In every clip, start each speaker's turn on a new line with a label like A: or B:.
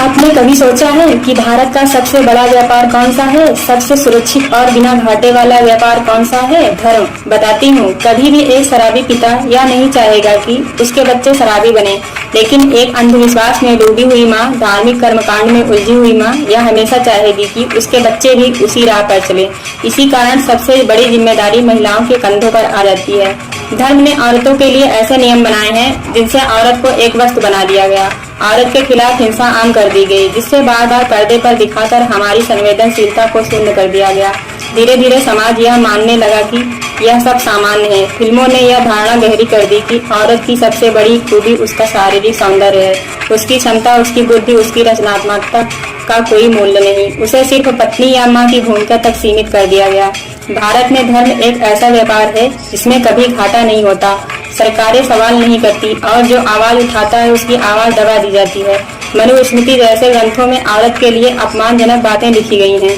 A: आपने कभी सोचा है कि भारत का सबसे बड़ा व्यापार कौन सा है? सबसे सुरक्षित और बिना घाटे वाला व्यापार कौन सा है? धर्म। बताती हूँ। कभी भी एक शराबी पिता यह नहीं चाहेगा कि उसके बच्चे शराबी बने, लेकिन एक अंधविश्वास में डूबी हुई माँ, धार्मिक कर्मकांड में उलझी हुई माँ यह हमेशा चाहेगी कि उसके बच्चे भी उसी राह पर चले। इसी कारण सबसे बड़ी जिम्मेदारी महिलाओं के कंधों पर आ जाती है। धर्म ने औरतों के लिए ऐसे नियम बनाए हैं जिनसे औरत को एक वस्तु बना दिया गया। औरत के खिलाफ हिंसा आम कर दी गई, जिससे बार बार पर्दे पर दिखाकर हमारी संवेदनशीलता को शून्य कर दिया गया। धीरे धीरे समाज यह मानने लगा कि यह सब सामान्य है। फिल्मों ने यह धारणा गहरी कर दी कि औरत की सबसे बड़ी खूबी उसका शारीरिक सौंदर्य है, उसकी क्षमता, उसकी बुद्धि, उसकी रचनात्मकता का कोई मूल्य नहीं। उसे सिर्फ पत्नी या माँ की भूमिका तक सीमित कर दिया गया। भारत में धर्म एक ऐसा व्यापार है जिसमें कभी घाटा नहीं होता। सरकारें सवाल नहीं करती और जो आवाज उठाता है उसकी आवाज दबा दी जाती है। मनुस्मृति जैसे ग्रंथों में औरत के लिए अपमानजनक बातें लिखी गई हैं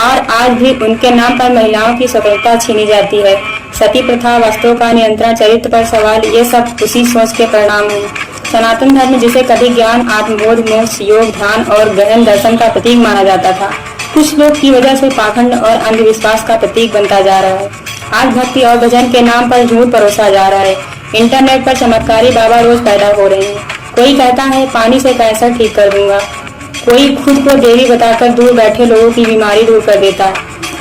A: और आज भी उनके नाम पर महिलाओं की स्वतंत्रता छीनी जाती है। सती प्रथा, वस्त्रों का नियंत्रण, चरित्र पर सवाल, ये सब उसी सोच के परिणाम हैं। सनातन धर्म, जिसे कभी ज्ञान, आत्मबोध, मोक्ष, योग, ध्यान और गहन दर्शन का प्रतीक माना जाता था, कुछ लोग की वजह से पाखंड और अंधविश्वास का प्रतीक बनता जा रहा है। आज भक्ति और भजन के नाम पर झूठ परोसा जा रहा है। इंटरनेट पर चमत्कारी बाबा रोज पैदा हो रहे हैं। कोई कहता है पानी से कैंसर ठीक कर दूंगा, कोई खुद को देवी बताकर दूर बैठे लोगों की बीमारी दूर कर देता है।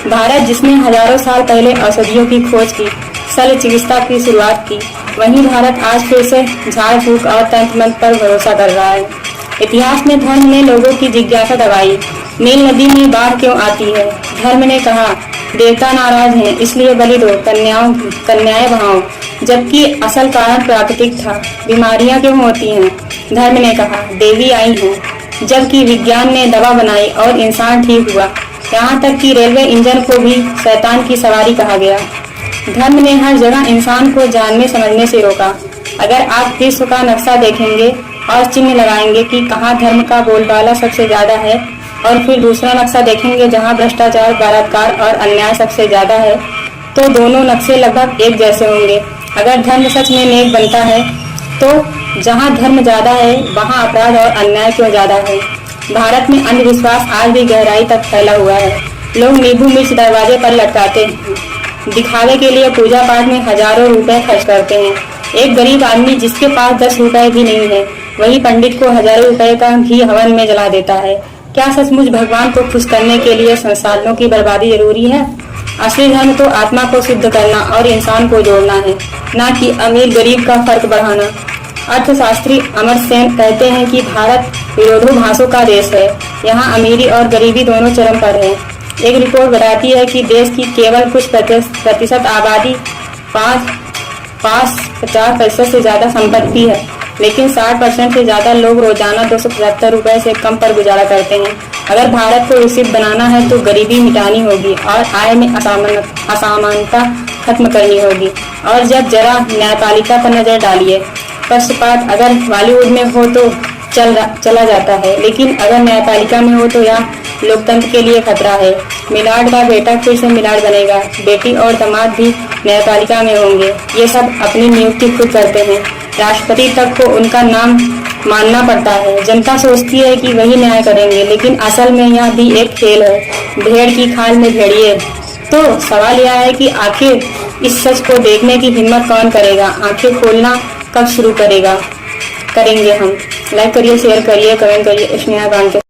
A: भारत, जिसने हजारों साल पहले औषधियों की खोज की, शल्य चिकित्सा की शुरुआत की, वहीं भारत आज फिर से झाड़ फूक और तंत्र मंत्र पर भरोसा कर रहा है। इतिहास में धर्म ने लोगों की जिज्ञासा दबाई। नील नदी में बाढ़ क्यों आती है? धर्म ने कहा देवता नाराज हैं, इसलिए बलि दो, कन्याएं बहाओ, जबकि असल कारण प्राकृतिक था। बीमारियां क्यों होती हैं? धर्म ने कहा देवी आई हैं, जबकि विज्ञान ने दवा बनाई और इंसान ठीक हुआ। यहाँ तक कि रेलवे इंजन को भी शैतान की सवारी कहा गया। धर्म ने हर जगह इंसान को जानने समझने से रोका। अगर आप विश्व का नक्शा देखेंगे और चिन्ह लगाएंगे कि कहाँ धर्म का बोलबाला सबसे ज्यादा है, और फिर दूसरा नक्शा देखेंगे जहाँ भ्रष्टाचार, बलात्कार और अन्याय सबसे ज्यादा है, तो दोनों नक्शे लगभग एक जैसे होंगे। अगर धर्म सच में नेक बनता है तो जहाँ धर्म ज्यादा है वहाँ अपराध और अन्याय क्यों ज्यादा है? भारत में अंधविश्वास आज भी गहराई तक फैला हुआ है। लोग नींबू मिर्च दरवाजे पर लटकाते हैं, दिखावे के लिए पूजा पाठ में हजारों रुपए खर्च करते हैं। एक गरीब आदमी जिसके पास 10 रुपए भी नहीं है, वही पंडित को हजारों रुपए का घी हवन में जला देता है। क्या सचमुच भगवान को खुश करने के लिए संसाधनों की बर्बादी जरूरी है? असली धर्म तो आत्मा को शुद्ध करना और इंसान को जोड़ना है, न कि अमीर गरीब का फर्क बढ़ाना। अर्थशास्त्री अमर सेन कहते हैं कि भारत विरोधाभासों का देश है। यहाँ अमीरी और गरीबी दोनों चरम पर है। एक रिपोर्ट बताती है कि देश की केवल कुछ प्रतिशत आबादी 50% से ज्यादा संपत्ति है, लेकिन 60% से ज्यादा लोग रोजाना 275 रुपए से कम पर गुजारा करते हैं। अगर भारत को विकसित बनाना है तो गरीबी मिटानी होगी और आय में असमानता खत्म करनी होगी। और जब जरा न्यायपालिका पर नजर डालिए, पक्षपात अगर बॉलीवुड में हो तो चला जाता है, लेकिन अगर न्यायपालिका में हो तो यह लोकतंत्र के लिए खतरा है। मिलाड का बेटा फिर से मिलाड बनेगा, बेटी और दामाद भी न्यायपालिका में होंगे। ये सब अपनी नियुक्ति खुद करते हैं। राष्ट्रपति तक को उनका नाम मानना पड़ता है। जनता सोचती है कि वही न्याय करेंगे, लेकिन असल में यह भी एक खेल है, भेड़ की खाल में भेड़िए। तो सवाल यह है कि आखिर इस सच को देखने की हिम्मत कौन करेगा? आंखें खोलना कब शुरू करेंगे हम? लाइक करिए, शेयर करिए, कमेंट करिए स्नेहा गान के।